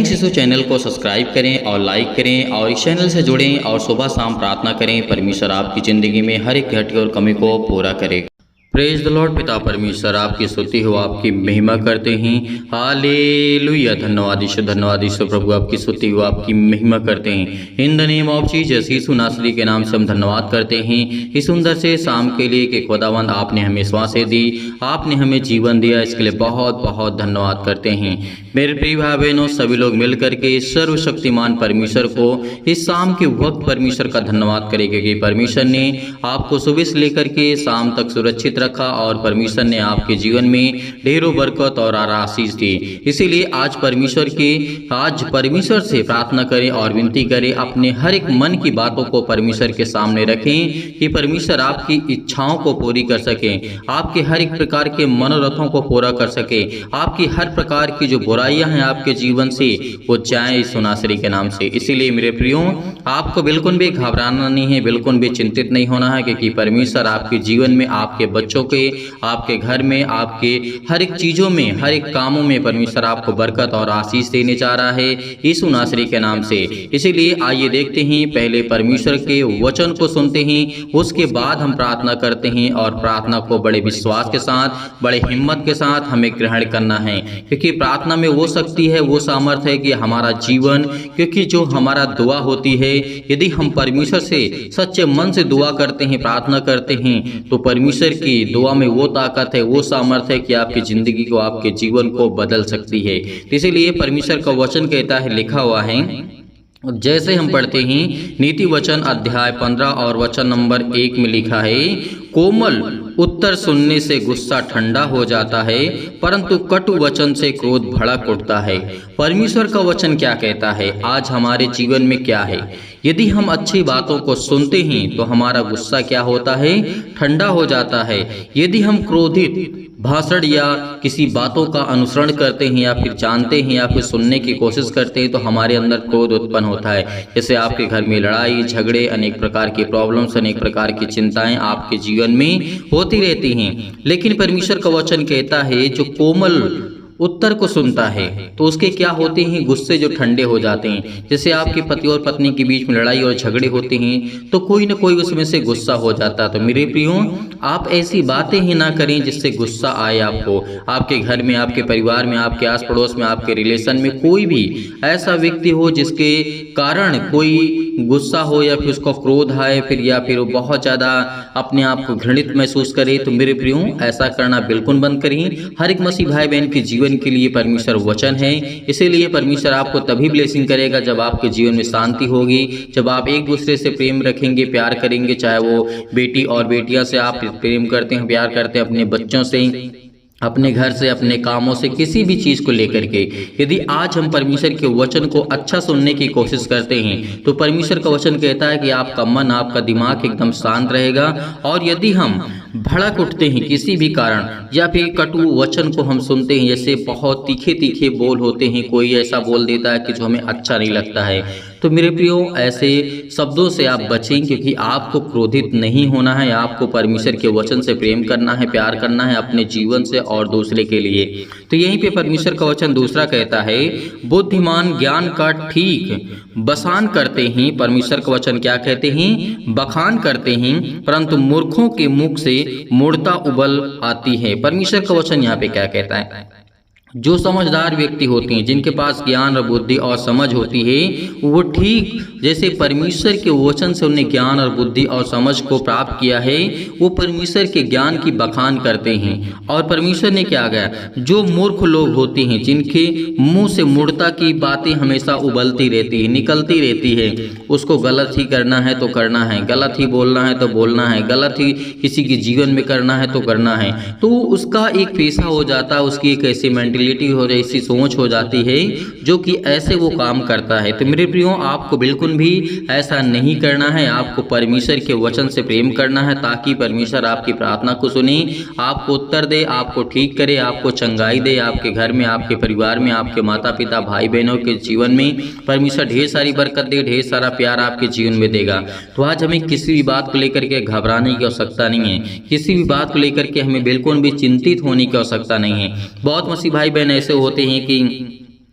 शिशु चैनल को सब्सक्राइब करें और लाइक करें और इस चैनल से जुड़ें और सुबह शाम प्रार्थना करें। परमेश्वर आपकी ज़िंदगी में हर एक घटी और कमी को पूरा करेगा। Praise the Lord. पिता परमेश्वर आपकी स्तुति हो, आपकी महिमा करते हैं। हालेलुया। धन्यवाद यीशु प्रभु, आपकी स्तुति हो, आपकी महिमा करते हैं। In the name of Jesus, Yeshu नासरी के नाम से हम धन्यवाद करते हैं इस सुंदर से शाम के लिए कि खुदावंद आपने हमें श्वासें दी, आपने हमें जीवन दिया, इसके लिए बहुत बहुत धन्यवाद करते हैं। मेरे प्रिय भाई बहनों, सभी लोग मिल करके सर्वशक्तिमान परमेश्वर को इस शाम के वक्त परमेश्वर का धन्यवाद करेंगे कि परमेश्वर ने आपको सुबह से लेकर के शाम तक सुरक्षित रखा और परमेश्वर ने आपके जीवन में ढेरों बरकत और आशीष दी। इसीलिए आज परमेश्वर से प्रार्थना करें और विनती करें, अपने हर एक मन की बातों को परमेश्वर के सामने रखें कि परमेश्वर आपकी इच्छाओं को पूरी कर सके, आपके हर एक प्रकार के मनोरथों को पूरा कर सके, आपकी हर प्रकार की जो बुराइयां हैं आपके जीवन से वो जाए यीशु नासरी के नाम से। इसीलिए मेरे प्रियो, आपको बिल्कुल भी घबराना नहीं है, बिल्कुल भी चिंतित नहीं होना है, क्योंकि परमेश्वर आपके जीवन में, आपके बच्चों के, आपके घर में, आपके हर एक चीजों में, हर एक कामों में परमेश्वर आपको बरकत और आशीष देने जा रहा है यीशु नासरी के नाम से। इसीलिए आइए देखते हैं, पहले परमेश्वर के वचन को सुनते हैं, उसके बाद हम प्रार्थना करते हैं और प्रार्थना को बड़े विश्वास के साथ, बड़े हिम्मत के साथ हमें ग्रहण करना है, क्योंकि प्रार्थना में वो शक्ति है, वो सामर्थ्य है कि हमारा जीवन, क्योंकि जो हमारा दुआ होती है, यदि हम परमेश्वर से सच्चे मन से दुआ करते हैं, प्रार्थना करते हैं, तो परमेश्वर की दुआ में वो ताकत है, वो सामर्थ्य है कि आपकी जिंदगी को, आपके जीवन को बदल सकती है। इसीलिए परमेश्वर का वचन कहता है, लिखा हुआ है, जैसे हम पढ़ते हैं नीति वचन अध्याय 15 और वचन नंबर 1 में लिखा है, कोमल उत्तर सुनने से गुस्सा ठंडा हो जाता है, परंतु कटु वचन से क्रोध भड़क उठता है। परमेश्वर का वचन क्या कहता है? आज हमारे जीवन में क्या है? यदि हम अच्छी बातों को सुनते हैं तो हमारा गुस्सा क्या होता है? ठंडा हो जाता है। यदि हम क्रोधित भाषण या किसी बातों का अनुसरण करते हैं या फिर जानते हैं या फिर सुनने की कोशिश करते हैं तो हमारे अंदर क्रोध उत्पन्न होता है। जैसे आपके घर में लड़ाई झगड़े, अनेक प्रकार की प्रॉब्लम्स, अनेक प्रकार की चिंताएं आपके जीवन में होती रहती हैं। लेकिन परमेश्वर का वचन कहता है, जो कोमल उत्तर को सुनता है तो उसके क्या होते हैं? गुस्से जो ठंडे हो जाते हैं। जैसे आपके पति और पत्नी के बीच में लड़ाई और झगड़े होते हैं तो कोई ना कोई उसमें से गुस्सा हो जाता है। तो मेरे प्रियो, आप ऐसी बातें ही ना करें जिससे गुस्सा आए आपको। आपके घर में, आपके परिवार में, आपके आस पड़ोस में, आपके रिलेशन में कोई भी ऐसा व्यक्ति हो जिसके कारण कोई गुस्सा हो या फिर उसको क्रोध आए, फिर या फिर वो बहुत ज़्यादा अपने आप को घृणित महसूस करे, तो मेरे प्रियो ऐसा करना बिल्कुल बंद करिए। हर एक मसीह भाई बहन के जीवन के लिए परमेश्वर वचन है। इसीलिए परमेश्वर आपको तभी ब्लेसिंग करेगा जब आपके जीवन में शांति होगी, जब आप एक दूसरे से प्रेम रखेंगे, प्यार करेंगे। चाहे वो बेटी और बेटियां से आप प्रेम करते हैं, प्यार करते हैं, अपने बच्चों से, अपने घर से, अपने कामों से, किसी भी चीज़ को लेकर के यदि आज हम परमेश्वर के वचन को अच्छा सुनने की कोशिश करते हैं तो परमेश्वर का वचन कहता है कि आपका मन, आपका दिमाग एकदम शांत रहेगा। और यदि हम भड़क उठते हैं किसी भी कारण या फिर कटु वचन को हम सुनते हैं, जैसे बहुत तीखे तीखे बोल होते हैं, कोई ऐसा बोल देता है कि जो हमें अच्छा नहीं लगता है, तो मेरे प्रियो ऐसे शब्दों से आप बचें, क्योंकि आपको क्रोधित नहीं होना है। आपको परमेश्वर के वचन से प्रेम करना है, प्यार करना है अपने जीवन से और दूसरे के लिए। तो यहीं पे परमेश्वर का वचन दूसरा कहता है, बुद्धिमान ज्ञान का ठीक बखान करते हैं। परमेश्वर का वचन क्या कहते हैं? बखान करते हैं, परंतु मूर्खों के मुख से मूढ़ता उबल आती है। परमेश्वर का वचन यहाँ पे क्या कहता है? जो समझदार व्यक्ति होते हैं, जिनके पास ज्ञान और बुद्धि और समझ होती है, वो ठीक जैसे परमेश्वर के वचन से उन्हें ज्ञान और बुद्धि और समझ को प्राप्त किया है, वो परमेश्वर के ज्ञान की बखान करते हैं। और परमेश्वर ने क्या कहा? जो मूर्ख लोग होते हैं, जिनके मुंह से मूढ़ता की बातें हमेशा उबलती रहती है, निकलती रहती है, उसको गलत ही करना है तो करना है, गलत ही बोलना है तो बोलना है, गलत ही किसी के जीवन में करना है तो करना है, तो उसका एक पेशा हो जाता है, उसकी एक ऐसी हो रही, ऐसी सोच हो जाती है जो कि ऐसे वो काम करता है। तो मेरे प्रियो, आपको बिल्कुल भी ऐसा नहीं करना है। आपको परमेश्वर के वचन से प्रेम करना है ताकि परमेश्वर आपकी प्रार्थना को सुने, आपको उत्तर दे, आपको ठीक करे, आपको चंगाई दे। आपके घर में, आपके परिवार में, आपके माता पिता, भाई बहनों के जीवन में परमेश्वर ढेर सारी बरकत दे, ढेर सारा प्यार आपके जीवन में देगा। तो आज हमें किसी भी बात को लेकर के घबराने की आवश्यकता नहीं है, किसी भी बात को लेकर के हमें बिल्कुल भी चिंतित होने की आवश्यकता नहीं है। बहुत मसीह भाई बहन ऐसे होते हैं कि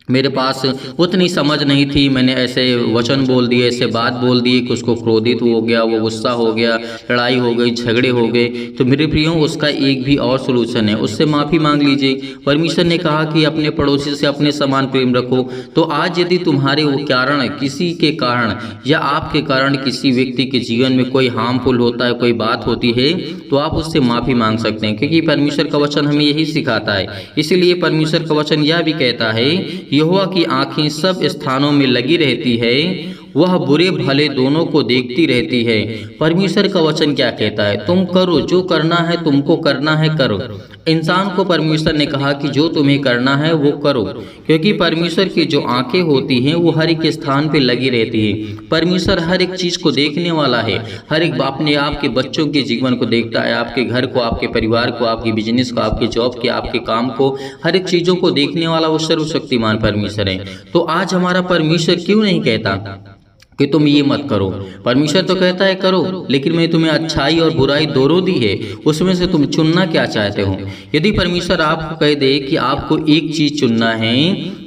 मेरे पास उतनी समझ नहीं थी, मैंने ऐसे वचन बोल दिए, ऐसे बात बोल दी कि उसको क्रोधित हो गया, वो गुस्सा हो गया, लड़ाई हो गई, झगड़े हो गए। तो मेरे प्रियो, उसका एक भी और सोल्यूशन है, उससे माफ़ी मांग लीजिए। परमेश्वर ने कहा कि अपने पड़ोसी से अपने समान प्रेम रखो। तो आज यदि तुम्हारे वो कारण, किसी के कारण या आपके कारण किसी व्यक्ति के जीवन में कोई हार्मफुल होता है, कोई बात होती है, तो आप उससे माफ़ी मांग सकते हैं, क्योंकि परमेश्वर का वचन हमें यही सिखाता है। इसीलिए परमेश्वर का वचन यह भी कहता है, यहोवा की आंखें सब स्थानों में लगी रहती है, वह बुरे भले दोनों को देखती रहती है। परमेश्वर का वचन क्या कहता है? तुम करो, जो करना है तुमको करना है करो। इंसान को परमेश्वर ने कहा कि जो तुम्हें करना है वो करो, क्योंकि परमेश्वर की जो आंखें होती हैं वो हर एक स्थान पे लगी रहती है। परमेश्वर हर एक चीज़ को देखने वाला है, हर एक अपने आपके बच्चों के जीवन को देखता है, आपके घर को, आपके परिवार को, आपके बिजनेस को, आपके जॉब के, आपके काम को, हर एक चीज़ों को देखने वाला वो सर्वशक्तिमान परमेश्वर है। तो आज हमारा परमेश्वर क्यों नहीं कहता कि तुम ये मत करो? परमेश्वर तो कहता है करो, लेकिन मैं तुम्हें अच्छाई और बुराई दोनों दी है, उसमें से तुम चुनना क्या चाहते हो? यदि परमेश्वर आपको कह दे कि आपको एक चीज़ चुनना है,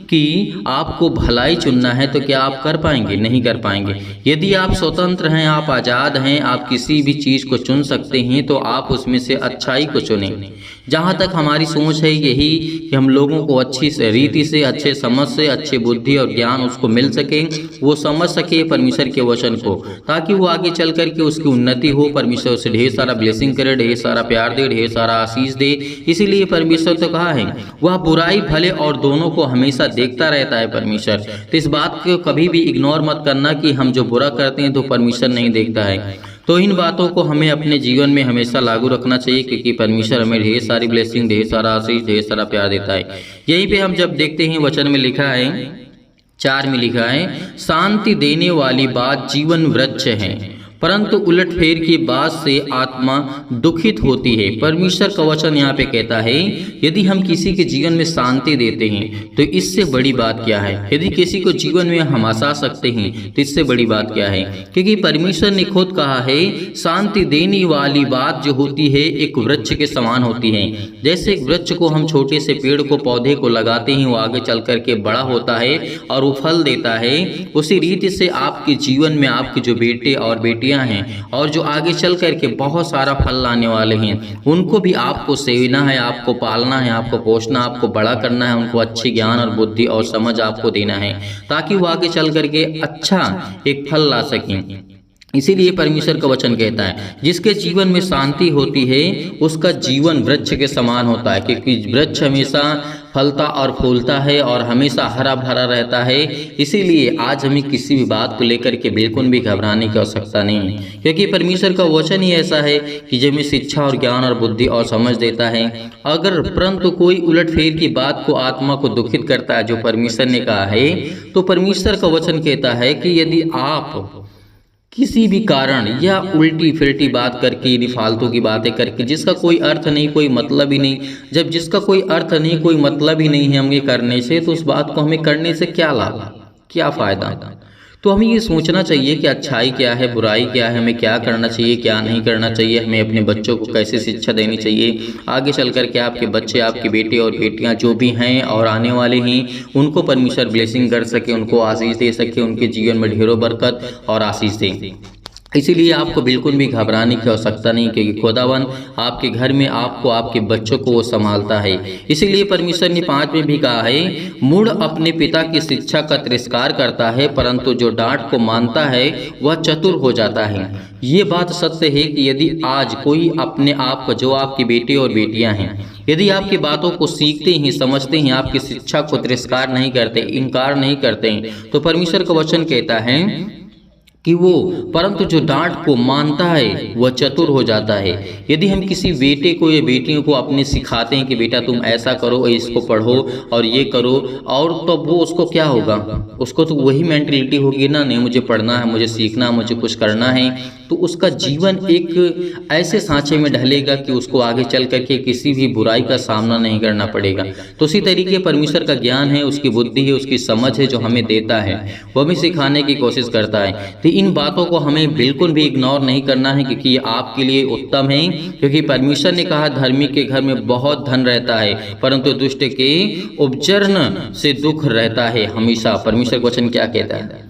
कि आपको भलाई चुनना है, तो क्या आप कर पाएंगे? नहीं कर पाएंगे। यदि आप स्वतंत्र हैं, आप आज़ाद हैं, आप किसी भी चीज़ को चुन सकते हैं, तो आप उसमें से अच्छाई को चुनें। जहाँ तक हमारी सोच है यही कि हम लोगों को अच्छी रीति से, अच्छे समझ से, अच्छे बुद्धि और ज्ञान उसको मिल सके, वो समझ सके परमेश्वर के वचन को, ताकि वो आगे चल करके उसकी उन्नति हो। परमेश्वर उसे ढेर सारा ब्लेसिंग करे, ढेर सारा प्यार दे, ढेर सारा आशीष दे। इसीलिए परमेश्वर तो कहा है, वह बुराई भले और दोनों को हमेशा देखता रहता है परमेश्वर। तो इस बात को कभी भी इग्नोर मत करना कि हम जो बुरा करते हैं तो परमेश्वर नहीं देखता है। तो इन बातों को हमें अपने जीवन में हमेशा लागू रखना चाहिए, क्योंकि परमेश्वर हमें ढेर सारी ब्लेसिंग, ढेर सारा आशीष, ढेर सारा प्यार देता है। यहीं पे हम जब देखते हैं वचन में लिखा है, 4 में लिखा है, शांति देने वाली बात जीवन वृक्ष है, परंतु उलटफेर की बात से आत्मा दुखित होती है। परमेश्वर का वचन यहाँ पे कहता है, यदि हम किसी के जीवन में शांति देते हैं तो इससे बड़ी बात क्या है? यदि किसी को जीवन में हम हंसा सकते हैं तो इससे बड़ी बात क्या है? क्योंकि परमेश्वर ने खुद कहा है, शांति देने वाली बात जो होती है एक वृक्ष के समान होती है। जैसे एक वृक्ष को हम छोटे से पेड़ को, पौधे को लगाते हैं, वो आगे चल करके बड़ा होता है और वो फल देता है, उसी रीति से आपके जीवन में आपके जो बेटे और बेटी हैं और जो आगे चल करके बहुत सारा फल लाने वाले हैं, उनको भी आपको सेवना है, आपको पालना है, आपको पोषना, आपको बड़ा करना है, उनको अच्छी ज्ञान और बुद्धि और समझ आपको देना है, ताकि वो आगे चल करके अच्छा एक फल ला सकें। इसीलिए परमेश्वर का वचन कहता है, जिसके जीवन में शांति होती है उसका जीवन वृक्ष के समान होता है, क्योंकि वृक्ष हमेशा फलता और फूलता है और हमेशा हरा भरा रहता है। इसीलिए आज हमें किसी भी बात को लेकर के बिल्कुल भी घबराने की आवश्यकता नहीं है, क्योंकि परमेश्वर का वचन ही ऐसा है कि जो हमें शिक्षा और ज्ञान और बुद्धि और समझ देता है। अगर परंतु कोई उलटफेर की बात को, आत्मा को दुखित करता है, जो परमेश्वर ने कहा है, तो परमेश्वर का वचन कहता है कि यदि आप किसी भी कारण या उल्टी फिल्टी बात करके, फालतू की बातें करके, जिसका कोई अर्थ नहीं, कोई मतलब ही नहीं, जब जिसका कोई अर्थ नहीं, कोई मतलब ही नहीं है हमें करने से, तो उस बात को हमें करने से क्या लाभ, क्या फ़ायदा? तो हमें ये सोचना चाहिए कि अच्छाई क्या है, बुराई क्या है, हमें क्या करना चाहिए, क्या नहीं करना चाहिए, हमें अपने बच्चों को कैसे शिक्षा देनी चाहिए। आगे चल कर के आपके बच्चे, आपके बेटे और बेटियां जो भी हैं और आने वाले हैं, उनको परमेश्वर ब्लेसिंग कर सके, उनको आशीष दे सके, उनके जीवन में ढेरों बरकत और आशीष दे। इसीलिए आपको बिल्कुल भी घबराने की आवश्यकता नहीं, क्योंकि खुदावन आपके घर में आपको, आपके बच्चों को वो संभालता है। इसीलिए परमेश्वर ने 5 में भी कहा है, मूढ़ अपने पिता की शिक्षा का तिरस्कार करता है, परंतु जो डांट को मानता है वह चतुर हो जाता है। ये बात सत्य है कि यदि आज कोई अपने आप को, जो आपके बेटे और बेटियां हैं, यदि आपकी बातों को सीखते हैं, समझते हैं, आपकी शिक्षा को तिरस्कार नहीं करते, इनकार नहीं करते हैं, तो परमेश्वर का वचन कहता है कि वो, परंतु जो डांट को मानता है वह चतुर हो जाता है। यदि हम किसी बेटे को या बेटियों को अपने सिखाते हैं कि बेटा तुम ऐसा करो, इसको पढ़ो और ये करो, और तो वो उसको क्या होगा, उसको तो वही मेंटलिटी होगी ना, नहीं मुझे पढ़ना है, मुझे सीखना है, मुझे कुछ करना है, तो उसका जीवन एक ऐसे सांचे में ढलेगा कि उसको आगे चल करके किसी भी बुराई का सामना नहीं करना पड़ेगा। तो उसी तरीके परमेश्वर का ज्ञान है, उसकी बुद्धि है, उसकी समझ है जो हमें देता है, वो हमें सिखाने की कोशिश करता है। तो इन बातों को हमें बिल्कुल भी इग्नोर नहीं करना है, क्योंकि ये आपके लिए उत्तम है। क्योंकि परमेश्वर ने कहा धर्मी के घर में बहुत धन रहता है, परंतु दुष्ट के उपजन से दुख रहता है हमेशा। परमेश्वर वचन क्या कहता है?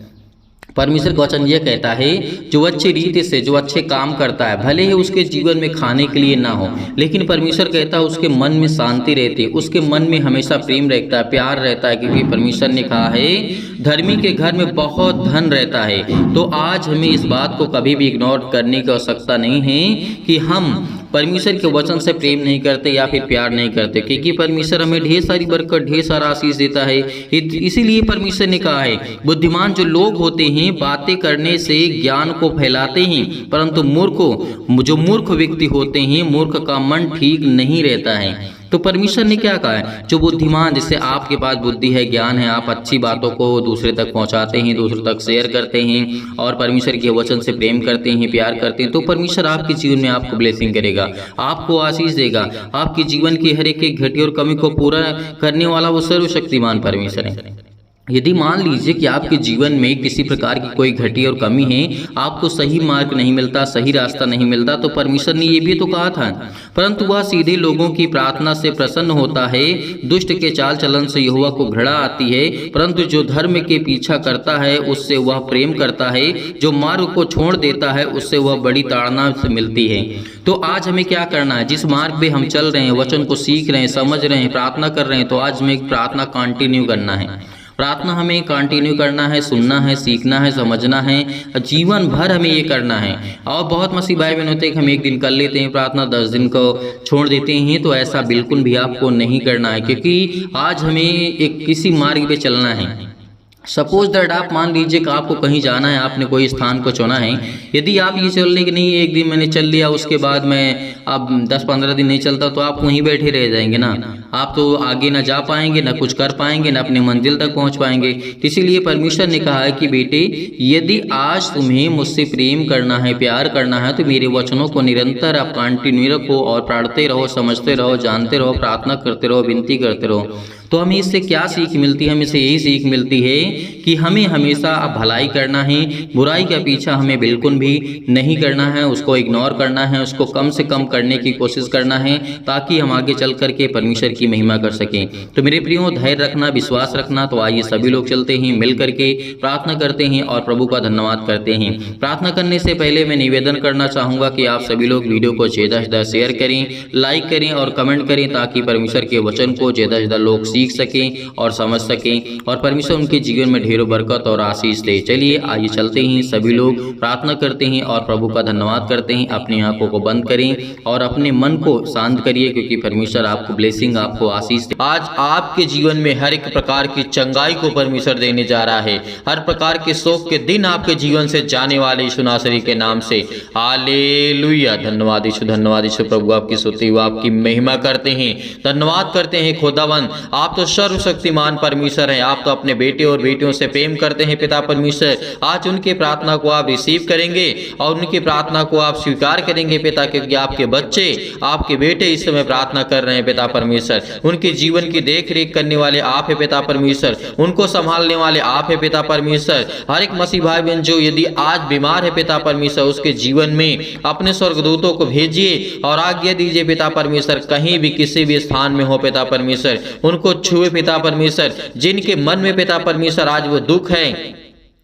परमेश्वर का वचन यह कहता है जो अच्छी रीति से, जो अच्छे काम करता है, भले ही उसके जीवन में खाने के लिए ना हो, लेकिन परमेश्वर कहता है उसके मन में शांति रहती है, उसके मन में हमेशा प्रेम रहता है, प्यार रहता है। क्योंकि परमेश्वर ने कहा है धर्मी के घर में बहुत धन रहता है। तो आज हमें इस बात को कभी भी इग्नोर करने की आवश्यकता नहीं है कि हम परमेश्वर के वचन से प्रेम नहीं करते या फिर प्यार नहीं करते, क्योंकि परमेश्वर हमें ढेर सारी बरकत, ढेर सारा आशीष देता है। इसीलिए परमेश्वर ने कहा है बुद्धिमान जो लोग होते हैं बातें करने से ज्ञान को फैलाते हैं, परंतु जो मूर्ख व्यक्ति होते हैं, मूर्ख का मन ठीक नहीं रहता है। तो परमेश्वर ने क्या कहा है? जो बुद्धिमान, जिससे आपके पास बुद्धि है, ज्ञान है, आप अच्छी बातों को दूसरे तक पहुंचाते हैं, दूसरों तक शेयर करते हैं और परमेश्वर के वचन से प्रेम करते हैं, प्यार करते हैं, तो परमेश्वर आपके जीवन में आपको ब्लेसिंग करेगा, आपको आशीष देगा। आपके जीवन की हर एक घटी और कमी को पूरा करने वाला वो सर्वशक्तिमान परमेश्वर है। यदि मान लीजिए कि आपके जीवन में किसी प्रकार की कोई घटी और कमी है, आपको सही मार्ग नहीं मिलता, सही रास्ता नहीं मिलता, तो परमेश्वर ने ये भी तो कहा था, परंतु वह सीधे लोगों की प्रार्थना से प्रसन्न होता है। दुष्ट के चाल चलन से यहोवा को घृणा आती है, परंतु जो धर्म के पीछा करता है उससे वह प्रेम करता है। जो मार्ग को छोड़ देता है उससे वह बड़ी ताड़ना से मिलती है। तो आज हमें क्या करना है? जिस मार्ग पे हम चल रहे हैं, वचन को सीख रहे हैं, समझ रहे हैं, प्रार्थना कर रहे हैं, तो आज हमें प्रार्थना कंटिन्यू करना है। प्रार्थना हमें कंटिन्यू करना है, सुनना है, सीखना है, समझना है, जीवन भर हमें ये करना है। और बहुत मसीह भाई बहन होते हैं कि हम एक दिन कर लेते हैं प्रार्थना, 10 दिन को छोड़ देते हैं, तो ऐसा बिल्कुल भी आपको नहीं करना है। क्योंकि आज हमें एक किसी मार्ग पे चलना है। सपोज दैट आप मान लीजिए कि आपको कहीं जाना है, आपने कोई स्थान को चुना है। यदि आप ये चलने की नहीं, एक दिन मैंने चल लिया, उसके बाद मैं अब 10-15 दिन नहीं चलता, तो आप वहीं बैठे रह जाएंगे ना। आप तो आगे ना जा पाएंगे, ना कुछ कर पाएंगे, ना अपने मंजिल तक पहुंच पाएंगे। इसीलिए परमेश्वर ने कहा है कि बेटे, यदि आज तुम्हें मुझसे प्रेम करना है, प्यार करना है, तो मेरे वचनों को निरंतर आप कंटिन्यू रखो और पढ़ते रहो, समझते रहो, जानते रहो, प्रार्थना करते रहो, विनती करते रहो। तो हमें इससे क्या सीख मिलती है? हमें इससे यही सीख मिलती है कि हमें हमेशा भलाई करना है, बुराई का पीछा हमें बिल्कुल भी नहीं करना है, उसको इग्नोर करना है, उसको कम से कम करने की कोशिश करना है, ताकि हम आगे चल करके परमेश्वर की महिमा कर सकें। तो मेरे प्रियो, धैर्य रखना, विश्वास रखना। तो आइए सभी लोग चलते हैं, मिल करके प्रार्थना करते हैं और प्रभु का धन्यवाद करते हैं। प्रार्थना करने से पहले मैं निवेदन करना चाहूँगा कि आप सभी लोग वीडियो को ज़्यादा से ज़्यादा शेयर करें, लाइक करें और कमेंट करें, ताकि परमेश्वर के वचन को ज़्यादा से ज़्यादा लोग सीख सकें और समझ सकें और परमेश्वर उनके जीवन में ढेरों बरकत और आशीष दे। चलिए आइए चलते हैं, सभी लोग प्रार्थना करते हैं और प्रभु का धन्यवाद करते हैं। अपनी आंखों को बंद करें और अपने मन को शांत करिए, क्योंकि परमेश्वर आपको ब्लेसिंग, आपको आशीष दे। आज आपके जीवन में हर एक प्रकार की चंगाई को परमेश्वर देने जा रहा है। हर प्रकार के शोक के दिन आपके जीवन से जाने वाले यीशु नासरी के नाम से। हालेलुया। धन्यवाद यीशु, धन्यवाद यीशु। प्रभु आपकी स्तुति, वो आपकी महिमा करते हैं, धन्यवाद करते हैं। खुदावन, आप तो सर्वशक्तिमान परमेश्वर हैं। आप तो अपने बेटे और बेटियों से प्रेम करते हैं पिता परमेश्वर। आज उनकी प्रार्थना को आप रिसीव करेंगे और उनकी प्रार्थना को आप स्वीकार करेंगे पिता, क्योंकि आपके बच्चे, आपके बेटे इस समय प्रार्थना कर रहे हैं पिता परमेश्वर। उनके जीवन की देख रेख करने वाले आप है पिता परमेश्वर, उनको संभालने वाले आप है पिता परमेश्वर। हर एक मसीह भाई बहन जो यदि आज बीमार है पिता परमेश्वर, उसके जीवन में अपने स्वर्गदूतों को भेजिए और आज्ञा दीजिए पिता परमेश्वर, कहीं भी किसी भी स्थान में हो पिता परमेश्वर, उनको छुए पिता परमेश्वर। जिनके मन में पिता परमेश्वर आज वो दुख है,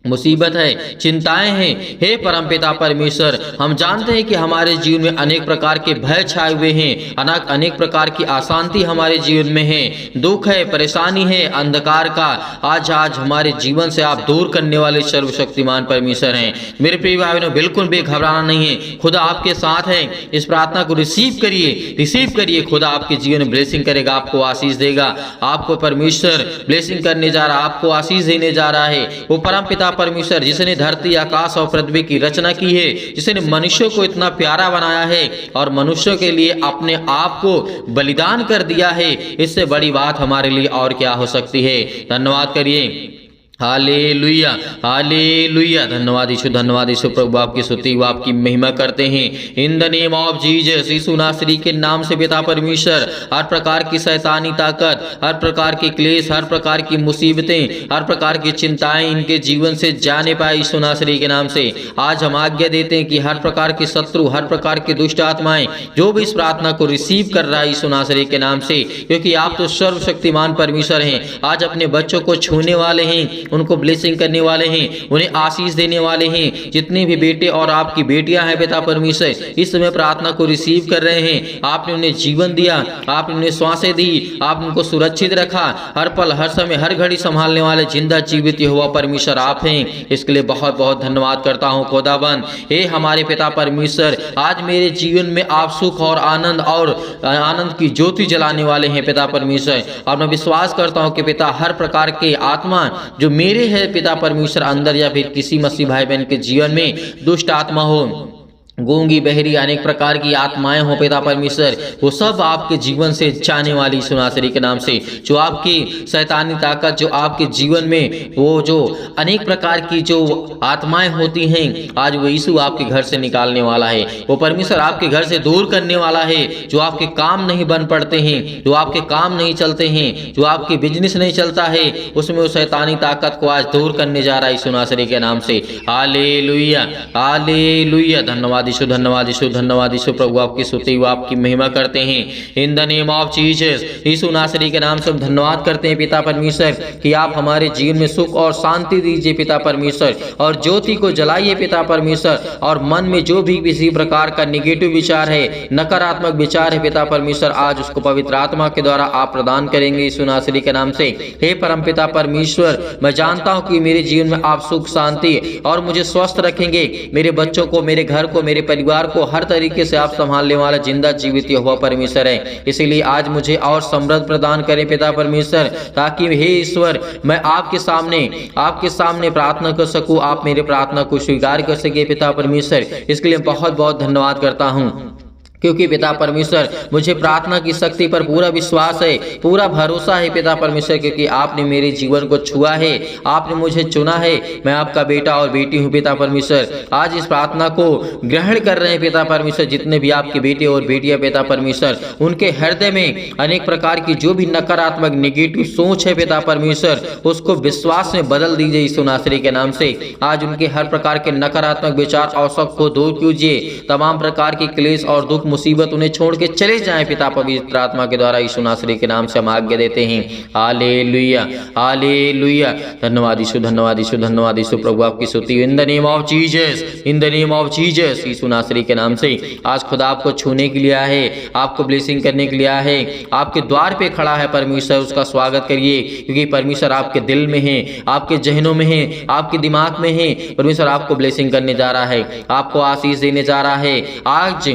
मुसीबत है, चिंताएं हैं, हे परमपिता परमेश्वर, हम जानते हैं कि हमारे जीवन में अनेक प्रकार के भय छाए हुए हैं, अनेक प्रकार की अशांति हमारे जीवन में है, दुख है, परेशानी है, अंधकार का आज हमारे जीवन से आप दूर करने वाले सर्वशक्तिमान परमेश्वर हैं। मेरे प्रिय भाई बहनों, बिल्कुल भी घबराना नहीं है, खुदा आपके साथ है। इस प्रार्थना को रिसीव करिए। खुदा आपके जीवन में ब्लेसिंग करेगा, आपको आशीष देगा। आपको परमेश्वर ब्लेसिंग करने जा रहा है, आपको आशीष देने जा रहा है। वो परमपिता परमेश्वर जिसने धरती, आकाश और पृथ्वी की रचना की है, जिसने मनुष्यों को इतना प्यारा बनाया है और मनुष्यों के लिए अपने आप को बलिदान कर दिया है, इससे बड़ी बात हमारे लिए और क्या हो सकती है। धन्यवाद करिए हालेलुया, हालेलुया। धन्यवाद यीशु प्रभु आपकी स्तुति व आपकी महिमा करते हैं। In the name of Jesus, Yeshu नासरी के नाम से पिता परमेश्वर हर प्रकार की शैतानी ताकत, हर प्रकार के क्लेश, हर प्रकार की मुसीबतें, हर प्रकार की चिंताएं इनके जीवन से जाने पाए यीशु नासरी के नाम से। आज हम आज्ञा देते हैं कि हर प्रकार के शत्रु, हर प्रकार की दुष्ट आत्माएं जो भी इस प्रार्थना को रिसीव कर रहा है यीशु नासरी के नाम से, क्योंकि आप तो सर्वशक्तिमान परमेश्वर हैं। आज अपने बच्चों को छूने वाले हैं, उनको ब्लेसिंग करने वाले हैं, उन्हें आशीष देने वाले हैं। जितने भी बेटे और आपकी बेटियां हैं पिता परमेश्वर, इस समय प्रार्थना को रिसीव कर रहे हैं। आपने उन्हें जीवन दिया, आपने उन्हें श्वासें दी, आपने उनको सुरक्षित रखा। हर पल, हर समय, हर घड़ी संभालने वाले जिंदा जीवित यहोवा परमेश्वर आप हैं। इसके लिए बहुत बहुत धन्यवाद करता हूँ खुदाबंद। हे हमारे पिता परमेश्वर, आज मेरे जीवन में आप सुख और आनंद की ज्योति जलाने वाले हैं पिता परमेश्वर। और मैं विश्वास करता हूँ कि पिता हर प्रकार के आत्मा जो मेरे है पिता परमेश्वर अंदर, या फिर किसी मसीह भाई बहन के जीवन में दुष्ट आत्मा हो, गूंगी बहरी अनेक प्रकार की आत्माएं हो पिता परमेश्वर, वो सब आपके जीवन से जाने वाली यीशु नासरी के नाम से। जो आपकी शैतानी ताकत, जो आपके जीवन में वो जो अनेक प्रकार की जो आत्माएं होती हैं, आज वो यीशु आपके घर से निकालने वाला है। वो परमेश्वर आपके घर से दूर करने वाला है। जो आपके काम नहीं बन पड़ते हैं, जो आपके काम नहीं चलते हैं, जो आपके बिजनेस नहीं चलता है, उसमें वो शैतानी ताकत को आज दूर करने जा रहा है यीशु नासरी के नाम से। Hallelujah, hallelujah. धन्यवाद धन्यवाद यीशु प्रभु आपकी स्तुति व आपकी महिमा करते हैं। In the name of Jesus, Yeshu नासरी के नाम से हम धन्यवाद करते हैं पिता परमेश्वर कि आप हमारे जीवन में सुख और शांति दीजिए पिता परमेश्वर, और ज्योति को जलाइए पिता परमेश्वर। और मन में जो भी किसी प्रकार का निगेटिव विचार है, नकारात्मक विचार है पिता परमेश्वर, आज उसको पवित्र आत्मा के द्वारा आप प्रदान करेंगे यीशु नासरी के नाम से। हे परम पिता परमेश्वर, मैं जानता हूँ कि मेरे जीवन में आप सुख शांति और मुझे स्वस्थ रखेंगे। मेरे बच्चों को, मेरे घर को, मेरे परिवार को हर तरीके से आप संभालने वाला जिंदा जीवित यहोवा परमेश्वर है। इसीलिए आज मुझे और समृद्ध प्रदान करें पिता परमेश्वर, ताकि हे ईश्वर मैं आपके सामने प्रार्थना कर सकूं, आप मेरे प्रार्थना को स्वीकार कर सके पिता परमेश्वर। इसके लिए बहुत बहुत धन्यवाद करता हूं, क्योंकि पिता परमेश्वर मुझे प्रार्थना की शक्ति पर पूरा विश्वास है, पूरा भरोसा है पिता परमेश्वर, क्योंकि आपने मेरे जीवन को छुआ है, आपने मुझे चुना है। मैं आपका बेटा और बेटी हूँ पिता परमेश्वर। आज इस प्रार्थना को ग्रहण कर रहे हैं पिता परमेश्वर जितने भी आपके बेटे और बेटियां पिता परमेश्वर, उनके हृदय में अनेक प्रकार की जो भी नकारात्मक नेगेटिव सोच है पिता परमेश्वर, उसको विश्वास में बदल दीजिए यीशु नासरी के नाम से। आज उनके हर प्रकार के नकारात्मक विचार और शक को दूर कीजिए। तमाम प्रकार की क्लेश और दुख मुसीबत उन्हें छोड़ के चले जाएं पिता पवित्र आत्मा के द्वारा, यीशु नासरी के नाम से हम आज्ञा देते हैं। Hallelujah, hallelujah. धन्यवाद यीशु प्रभु आपकी स्तुति। In the name of Jesus, in the name of Jesus, Yeshu नासरी के नाम से आज खुदा आपको छूने के लिए आया है, आपको ब्लेसिंग करने के लिए आया है। आपके द्वार पे खड़ा है परमेश्वर, उसका स्वागत करिए, क्योंकि परमेश्वर आपके दिल में है, आपके जहनों में है, आपके दिमाग में है। परमेश्वर आपको ब्लेसिंग करने जा रहा है, आपको आशीष देने जा रहा है। आज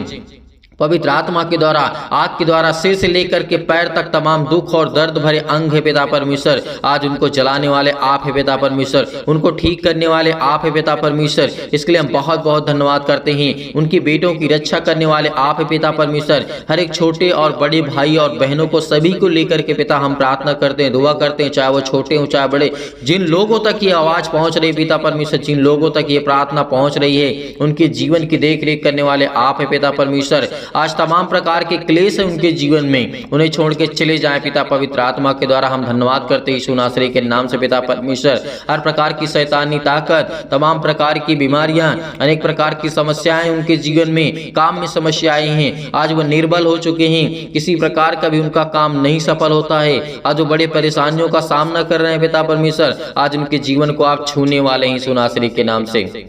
पवित्र आत्मा के द्वारा, आग के द्वारा सिर से लेकर के पैर तक तमाम दुख और दर्द भरे अंग है पिता परमेश्वर, आज उनको जलाने वाले आप है पिता परमेश्वर, उनको ठीक करने वाले आप है पिता परमेश्वर। इसके लिए हम बहुत बहुत धन्यवाद करते हैं। उनकी बेटों की रक्षा करने वाले आप है पिता परमेश्वर। हर एक छोटे और बड़े भाई और बहनों को, सभी को लेकर के पिता हम प्रार्थना करते हैं, दुआ करते हैं, चाहे वो छोटे हो चाहे बड़े। जिन लोगों तक ये आवाज पहुंच रही पिता परमेश्वर, जिन लोगों तक ये प्रार्थना पहुंच रही है, उनके जीवन की देख रेख करने वाले आप है पिता परमेश्वर। आज तमाम प्रकार के क्लेश है उनके जीवन में, उन्हें छोड़ के चले जाएं पिता पवित्र आत्मा के द्वारा। हम धन्यवाद करते हैं यीशु नासरी के नाम से पिता परमेश्वर। हर प्रकार की शैतानी ताकत, तमाम प्रकार की बीमारियां, अनेक प्रकार की समस्याएं उनके जीवन में, काम में समस्याएं हैं, आज वो निर्बल हो चुके हैं, किसी प्रकार का भी उनका काम नहीं सफल होता है। आज वो बड़े परेशानियों का सामना कर रहे हैं पिता परमेश्वर, आज उनके जीवन को आप छूने वाले हैं यीशु नासरी के नाम से।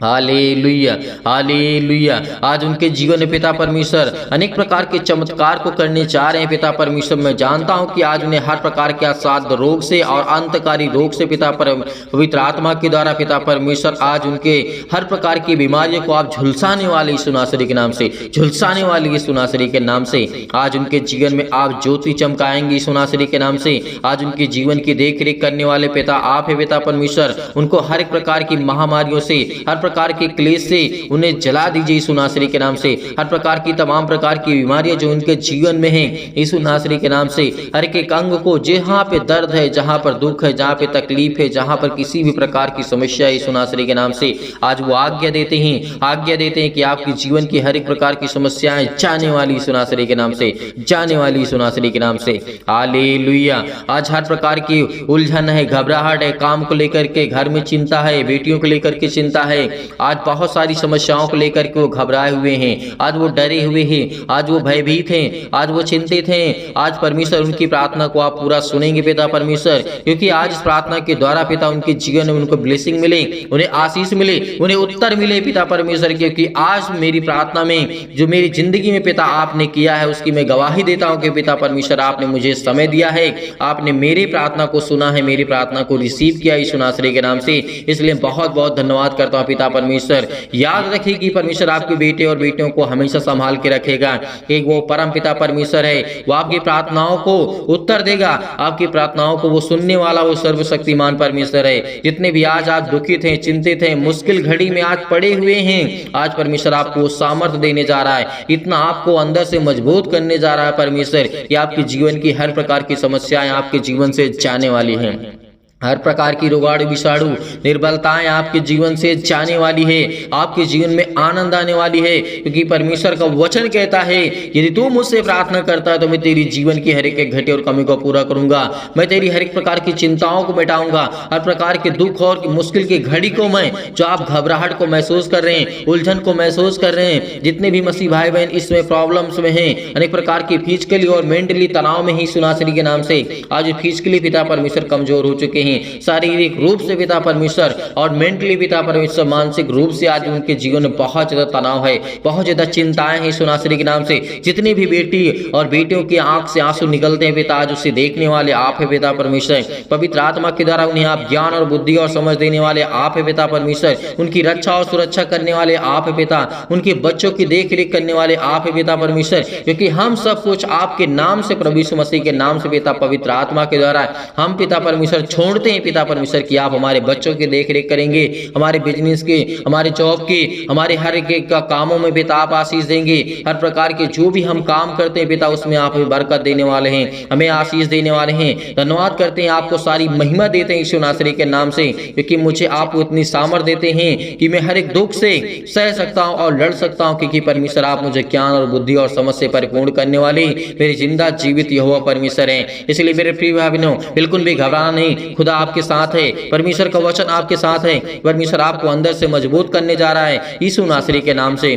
Hallelujah, hallelujah. आज उनके जीवन में पिता परमेश्वर अनेक प्रकार के चमत्कार को करने जा रहे हैं पिता परमेश्वर। मैं जानता हूं कि आज उन्हें हर प्रकार के असाध्य रोग से और अंतकारी रोग से पिता पवित्र आत्मा के द्वारा पिता परमेश्वर, आज उनके हर प्रकार की बीमारियों को आप झुलसाने वाले यीशु नासरी के नाम से, झुलसाने वाले यीशु नासरी के नाम से। आज उनके जीवन में आप ज्योति चमकाएंगे यीशु नासरी के नाम से। आज उनके जीवन की देख रेख करने वाले पिता आप है पिता परमेश्वर। उनको हर एक प्रकार की महामारियों से, हर प्रकार के क्लेश से उन्हें जला दीजिए यीशु नासरी के नाम से। हर प्रकार की तमाम प्रकार की बीमारियां जो उनके जीवन में हैं यीशु नासरी के नाम से, हर एक अंग को जहाँ पे दर्द है, जहाँ पर दुख है, जहाँ पे तकलीफ है, जहाँ पर किसी भी प्रकार की समस्या है, यीशु नासरी के नाम से आज वो आज्ञा देते हैं कि आपके जीवन की हर एक प्रकार की समस्याएं जाने वाली यीशु नासरी के नाम से, जाने वाली यीशु नासरी के नाम से। हालेलुया। आज हर प्रकार की उलझन है, घबराहट है, काम को लेकर के घर में चिंता है, बेटियों को लेकर के चिंता है, आज बहुत सारी समस्याओं को लेकर के वो घबराए हुए हैं, आज वो डरे हुए हैं, आज वो भयभीत हैं, आज वो चिंतित हैं। आज परमेश्वर उनकी प्रार्थना को आप पूरा सुनेंगे पिता परमेश्वर, क्योंकि आज इस प्रार्थना के द्वारा पिता उनके जीवन में उनको ब्लेसिंग मिले, उन्हें आशीष मिले, उन्हें उत्तर मिले पिता परमेश्वर, क्योंकि आज मेरी प्रार्थना में जो मेरी जिंदगी में पिता आपने किया है उसकी मैं गवाही देता हूं कि पिता परमेश्वर आपने मुझे समय दिया है, आपने मेरी प्रार्थना को सुना है, मेरी प्रार्थना को रिसीव किया यीशु नासरी के नाम से। इसलिए बहुत बहुत धन्यवाद करता हूं पिता परमेश्वर। याद रखिए कि परमेश्वर आपके बेटे और बेटियों को हमेशा संभाल के रखेगा, एक वो परम पिता परमेश्वर है, वो आपकी प्रार्थनाओं को उत्तर देगा, आपकी प्रार्थनाओं को वो सुनने वाला वो सर्वशक्तिमान परमेश्वर है। जितने भी आज आप दुखित हैं, चिंतित हैं, मुश्किल घड़ी में आज पड़े हुए हैं, आज परमेश्वर आपको सामर्थ्य देने जा रहा है, इतना आपको अंदर से मजबूत करने जा रहा है परमेश्वर कि आपके जीवन की हर प्रकार की समस्याएं आपके जीवन से जाने वाली हैं। हर प्रकार की रोगाणु विषाणु निर्बलताएं आपके जीवन से जाने वाली है, आपके जीवन में आनंद आने वाली है, क्योंकि परमेश्वर का वचन कहता है यदि तू मुझसे प्रार्थना करता है तो मैं तेरी जीवन की हर एक घटे और कमी को पूरा करूंगा, मैं तेरी हर एक प्रकार की चिंताओं को मिटाऊंगा, हर प्रकार के दुख और मुश्किल की घड़ी को मैं, जो आप घबराहट को महसूस कर रहे हैं, उलझन को महसूस कर रहे हैं, जितने भी मसीह भाई बहन इसमें प्रॉब्लम्स में हैं, अनेक प्रकार की फिजिकली और मेंटली तनाव में ही यीशु नासरी के नाम से आज फिजिकली पिता परमेश्वर कमजोर हो चुके हैं, शारीरिक रूप से पिता परमेश्वर और मेंटली पिता परमेश्वर मानसिक रूप से आज उनके जीवन में बहुत ज्यादा तनाव है, बहुत ज्यादा चिंताएं हैं यीशु नासरी के नाम से। जितनी भी बेटी और बेटियों की आंख से आंसू निकलते हैं पिता, आज उसे देखने वाले आप है पिता परमेश्वर, पवित्र आत्मा के द्वारा उन्हें आप ज्ञान और बुद्धि और समझ देने वाले आप है पिता परमेश्वर, उनकी रक्षा और सुरक्षा करने वाले आप है पिता, उनके बच्चों की देख रेख करने वाले आप है पिता परमेश्वर, क्योंकि हम सब कुछ आपके नाम से, प्रभु यीशु मसीह के नाम से पिता पवित्र आत्मा के द्वारा हम पिता परमेश्वर छोड़ते हैं पिता परमेश्वर कि आप हमारे बच्चों की देख रेख करेंगे, हमारे बिजनेस के, हमारे जॉब के, हमारे हर एक का कामों में पिता आप आशीष देंगे, हर प्रकार के जो भी हम काम करते हैं पिता उसमें आप हमें बरकत देने वाले हैं, हमें आशीष देने वाले हैं। धन्यवाद करते हैं, आपको सारी महिमा देते हैं यीशु नासरी के नाम से, क्योंकि मुझे आप इतनी सामर्थ देते हैं कि मैं हर एक दुख से सह सकता हूं और लड़ सकता हूं, क्योंकि परमेश्वर आप मुझे ज्ञान और बुद्धि और समझ से परिपूर्ण करने वाले मेरे जिंदा जीवित यहोवा परमेश्वर हैं। इसलिए मेरे प्रिय भाई बहनों बिल्कुल भी घबराना नहीं, खुदा आपके साथ है, परमेश्वर का वचन आपके साथ है, परमेश्वर आपको अंदर से मजबूत करने जा रहा है यीशु नासरी के नाम से।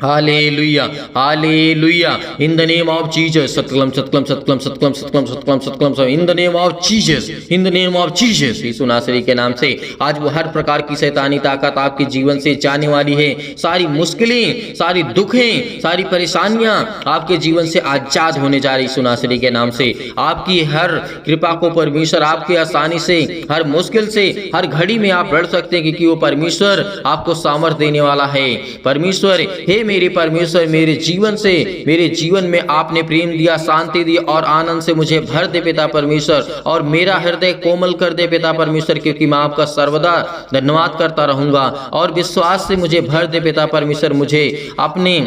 Hallelujah, hallelujah. In the name of Jesus, सतकलम सतकलम सतकलम सतकलम सतकलम सतकलम सतकलम, in the name of Jesus, in the name of Jesus, Yeshu नासरी के नाम से आज वो हर प्रकार की शैतानी ताकत आपके जीवन से जाने वाली है, सारी मुश्किलें, सारी दुखें, सारी परेशानियां आपके जीवन से आजाद होने जा रही यीशु नासरी के नाम से। आपकी हर कृपा को परमेश्वर आपकी आसानी से, हर मुश्किल से, हर घड़ी में आप लड़ सकते हैं, क्योंकि वो परमेश्वर आपको सामर्थ देने वाला है। परमेश्वर, हे मेरे परमेश्वर, मेरे जीवन से, मेरे जीवन में आपने प्रेम दिया, शांति दी और आनंद से मुझे भर दे पिता परमेश्वर, और मेरा हृदय कोमल कर दे पिता परमेश्वर, क्योंकि मैं आपका सर्वदा धन्यवाद करता रहूंगा, और विश्वास से मुझे भर दे पिता परमेश्वर। मुझे अपने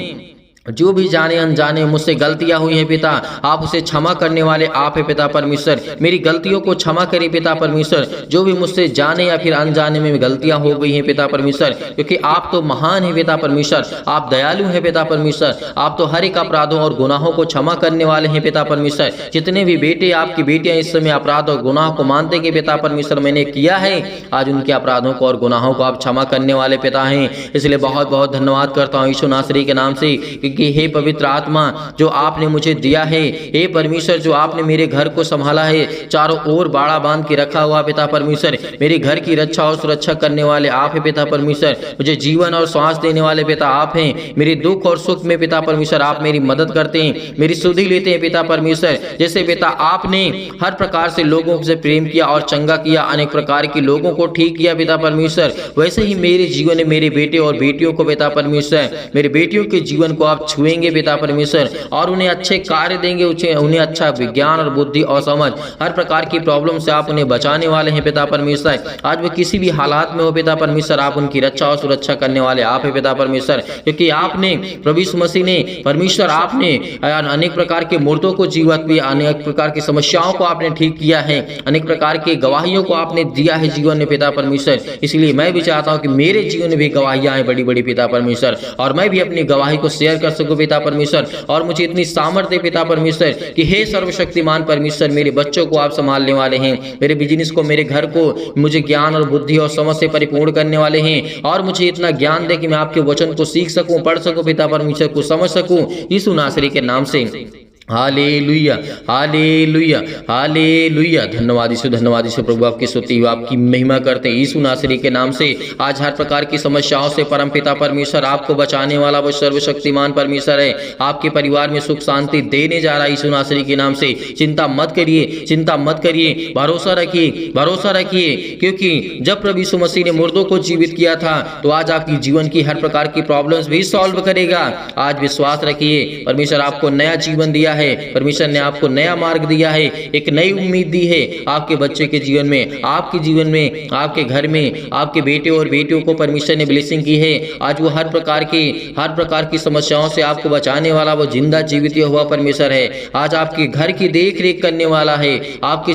जो भी जाने अनजाने मुझसे गलतियां हुई हैं पिता, आप उसे क्षमा करने वाले आप है पिता परमेश्वर। मेरी गलतियों को क्षमा करें पिता परमेश्वर, जो भी मुझसे जाने या फिर अनजाने में गलतियां हो गई हैं पिता परमेश्वर, क्योंकि आप तो महान है पिता परमेश्वर, आप दयालु हैं पिता परमेश्वर, आप तो हर एक अपराधों और गुनाहों को क्षमा करने वाले हैं पिता परमेश्वर। जितने भी बेटे आपकी बेटियां इस समय अपराध और गुनाह को मानते कि पिता परमेश्वर मैंने किया है, आज उनके अपराधों को और गुनाहों को आप क्षमा करने वाले पिता हैं। इसलिए बहुत बहुत धन्यवाद करता हूँ यीशु नासरी के नाम से, कि हे पवित्र आत्मा जो आपने मुझे दिया है, हे परमेश्वर जो आपने मेरे घर को संभाला है, चारों ओर बाड़ा बांध के रखा हुआ पिता परमेश्वर, मेरे घर की रक्षा और सुरक्षा करने वाले आप हैं पिता परमेश्वर, मुझे जीवन और श्वास देने वाले पिता आप हैं। मेरे दुख और सुख में पिता परमेश्वर आप मेरी मदद करते हैं, मेरी सुधि लेते हैं पिता परमेश्वर। जैसे पिता आपने हर प्रकार से लोगों से प्रेम किया और चंगा किया, अनेक प्रकार के लोगों को ठीक किया पिता परमेश्वर, वैसे ही मेरे जीवन में मेरे बेटे और बेटियों को पिता परमेश्वर, मेरे बेटियों के जीवन को आप आप छुएंगे पिता परमेश्वर और उन्हें अच्छे कार्य देंगे, उन्हें अच्छा विज्ञान और बुद्धि और समझ, हर प्रकार की प्रॉब्लम से आप उन्हें बचाने वाले हैं पिता परमेश्वर। आज वो किसी भी हालात में हो पिता परमेश्वर, आप उनकी रक्षा और सुरक्षा करने वाले आप हैं पिता परमेश्वर, क्योंकि आपने प्रभु यीशु मसीह ने परमेश्वर आपने अनेक प्रकार के मुर्दों को जीवित भी, अनेक प्रकार की समस्याओं को आपने ठीक किया है, अनेक प्रकार की गवाहियों को आपने दिया है जीवन में पिता परमेश्वर। इसलिए मैं भी चाहता हूं कि मेरे जीवन में भी गवाहियां हैं बड़ी बड़ी पिता परमेश्वर, और मैं भी अपनी गवाही को शेयर कर सकूं पिता परमेश्वर, और मुझे इतनी सामर्थ्य पिता परमेश्वर कि हे सर्वशक्तिमान परमेश्वर, मेरे बच्चों को आप संभालने वाले हैं, मेरे बिजनेस को, मेरे घर को मुझे ज्ञान और बुद्धि और समझ से परिपूर्ण करने वाले हैं, और मुझे इतना ज्ञान दे कि मैं आपके वचन को सीख सकूं, पढ़ सकूं पिता परमेश्वर, को समझ सकूं, यीशु नासरी के नाम से। Hallelujah, hallelujah, hallelujah. धन्यवाद यीशु प्रभु, आपकी स्तुति हो, आपकी महिमा करते हैं यीशु नासरी के नाम से। आज हर प्रकार की समस्याओं से परमपिता परमेश्वर आपको बचाने वाला वो सर्वशक्तिमान परमेश्वर है, आपके परिवार में सुख शांति देने जा रहा है यीशु नासरी के नाम से। चिंता मत करिए, चिंता मत करिए, भरोसा रखिए, भरोसा रखिए, क्योंकि जब प्रभु यीशु मसीह ने मुर्दों को जीवित किया था तो आज आपकी जीवन की हर प्रकार की प्रॉब्लम्स भी सॉल्व करेगा। आज विश्वास रखिए, परमेश्वर आपको नया जीवन दिया है, परमेश्वर ने आपको नया मार्ग दिया है, एक नई उम्मीद दी है आपके बच्चे के जीवन में, आपके जीवन में, आपके घर में, आपके बेटे और बेटियों को परमेश्वर ने ब्लेसिंग की है। आज वो हर प्रकार की समस्याओं से आपको बचाने वाला वो जिंदा जीवित हुआ परमेश्वर है। आज आपके घर की देख रेख करने वाला है, आपके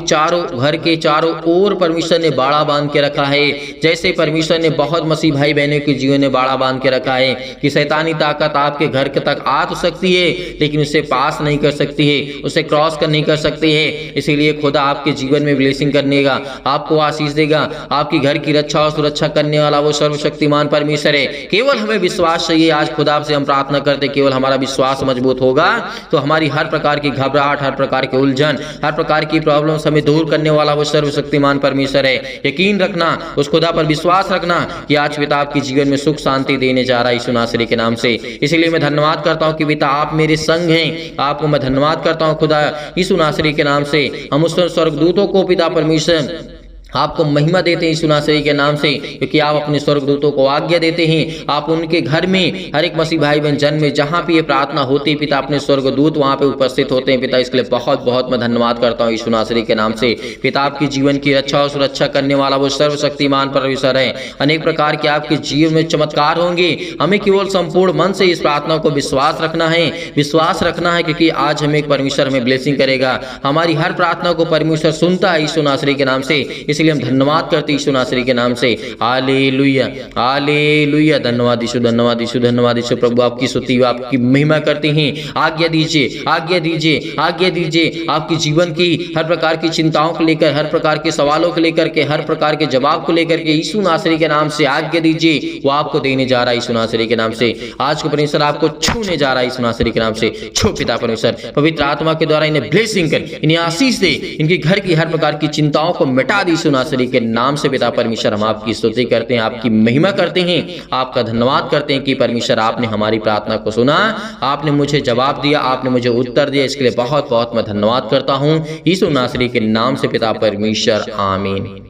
घर के चारों ओर परमेश्वर ने बाड़ा बांध के रखा है। जैसे परमेश्वर ने बहुत मसीह भाई बहनों के जीवन में बाड़ा बांध के रखा है कि शैतानी ताकत आपके घर तक आ तो सकती है लेकिन उससे पास नहीं कर सकती है, उसे क्रॉस कर नहीं कर सकती है। इसीलिए खुदा आपके जीवन में ब्लेसिंग करने का, आपको आशीष देगा, आपकी घर की रक्षा और सुरक्षा करने वाला वो सर्वशक्तिमान परमेश्वर है। केवल हमें विश्वास चाहिए। आज खुदा से हम प्रार्थना करते, केवल हमारा विश्वास मजबूत होगा तो हमारी हर प्रकार की घबराहट, हर प्रकार की उलझन, हर प्रकार की प्रॉब्लम्स हमें दूर करने वाला वो सर्वशक्तिमान परमेश्वर है। यकीन रखना, उस खुदा पर विश्वास रखना कि आज पिता आपके जीवन में सुख शांति देने जा रहा है यीशु नासरी के नाम से। इसलिए मैं धन्यवाद करता हूं कि पिता आप मेरे संग हैं। आपको मैं धन्यवाद करता हूं खुदा यीशु नासरी के नाम से। हम उस स्वर्गदूतों को पिता परमेश्वर आपको महिमा देते हैं यीशु नासरी के नाम से, क्योंकि आप अपने स्वर्गदूतों को आज्ञा देते हैं। आप उनके घर में हर एक मसीह भाई बहन जन में जहाँ भी ये प्रार्थना होती है पिता, अपने स्वर्गदूत वहाँ पे उपस्थित होते हैं पिता। इसके लिए बहुत बहुत मैं धन्यवाद करता हूँ यीशु नासरी के नाम से। पिता आपके जीवन की रक्षा और सुरक्षा करने वाला वो सर्वशक्तिमान परमेश्वर है। अनेक प्रकार के आपके जीवन में चमत्कार होंगे। हमें केवल संपूर्ण मन से इस प्रार्थना को विश्वास रखना है, विश्वास रखना है, क्योंकि आज हमें एक परमेश्वर हमें ब्लेसिंग करेगा। हमारी हर प्रार्थना को परमेश्वर सुनता है यीशु नासरी के नाम से। इसलिए हम धन्यवाद करते यीशु नासरी के नाम से। Hallelujah, hallelujah. धन्यवाद यीशु, धन्यवाद यीशु, धन्यवाद यीशु प्रभु, आपकी स्तुति आपकी महिमा करते हैं। आज्ञा दीजिए, आज्ञा दीजिए, आज्ञा दीजिए। आपकी जीवन की हर प्रकार की चिंताओं को लेकर, हर प्रकार के सवालों को लेकर के, हर प्रकार के जवाब को लेकर के यीशु नासरी के नाम से आज्ञा दीजिए। वो आपको देने जा रहा है यीशु नासरी के नाम से। आज को परमेश्वर आपको छूने जा रहा है यीशु नासरी के नाम से। छू पिता परमेश्वर, पवित्र आत्मा के द्वारा इन्हें ब्लेसिंग कर, इन्हें आशीष दे, इनके घर की हर प्रकार की चिंताओं को मिटा दी यीशु नासरी के नाम से। पिता परमेश्वर, हम आपकी स्तुति करते हैं, आपकी महिमा करते हैं, आपका धन्यवाद करते हैं कि परमेश्वर आपने हमारी प्रार्थना को सुना, आपने मुझे जवाब दिया, आपने मुझे उत्तर दिया। इसके लिए बहुत बहुत मैं धन्यवाद करता हूं यीशु नासरी के नाम से पिता परमेश्वर, आमीन।